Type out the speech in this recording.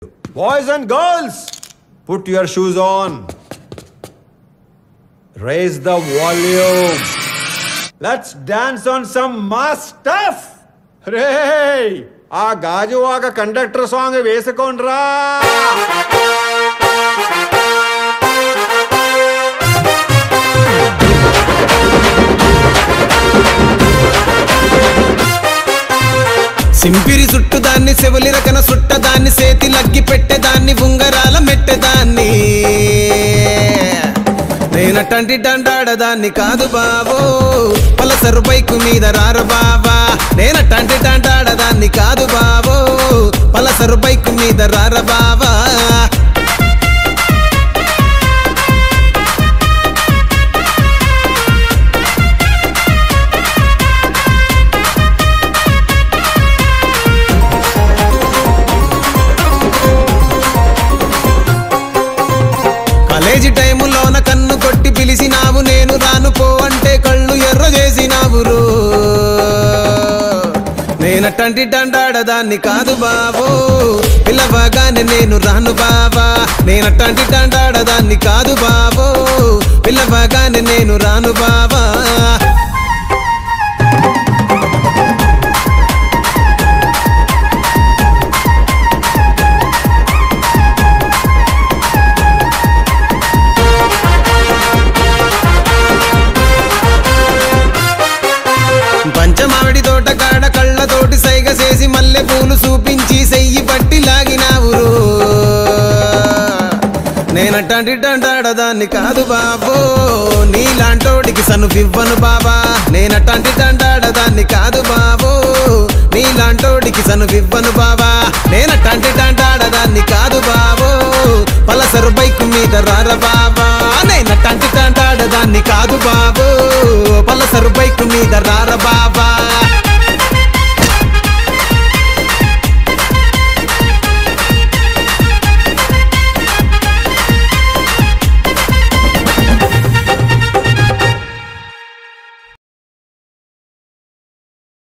Boys and girls, put your shoes on. Raise the volume. Let's dance on some mass stuff. Hey, ఆ Gajuwaka conductor song వేసుకోండ్రా. సింపిరి చుట్టుదాన్ని చెవులి రకన సుట్టదాన్ని సేతి లగ్గి పెట్టేదాన్ని ఉంగరాల మెట్టేదాన్ని నేనటంటి డండాడదాన్ని కాదు బావో Pulsar bike మీద రారు బావా నేనటంటి డండాడదాన్ని కాదు బావో పలసరు బైకు మీద రార బావా కాలేజీ టైములోన కన్ను కొట్టి పిలిచినావు నేను రాను పో అంటే కళ్ళు ఎర్ర చేసినావు రో నేనటంటి డండాడదాన్ని కాదు బావో పిల్లవగానే నేను రాను బావా నేనటంటి డండాడదాన్ని కాదు బావో పిల్లవగానే నేను రాను బావా పంచమావిడి తోట కాడ కళ్ళతోటి సైగ చేసి మల్లె పూలు చూపించి సెయ్యి పట్టి లాగినావు నేనటంటి డండాడదాన్ని కాదు బాబో నీలాంటోడికి సనువివ్వను బాబా నేనటంటి డండాడదాన్ని కాదు బాబో నీలాంటోడికి సనువివ్వను బాబా నేనటంటి డండాడదాన్ని కాదు బాబో పలసరు బైకు మీద రార బాబా నేనటంటి డండాడదాన్ని కాదు బాబో పలసరు బైకు మీద రార బాబా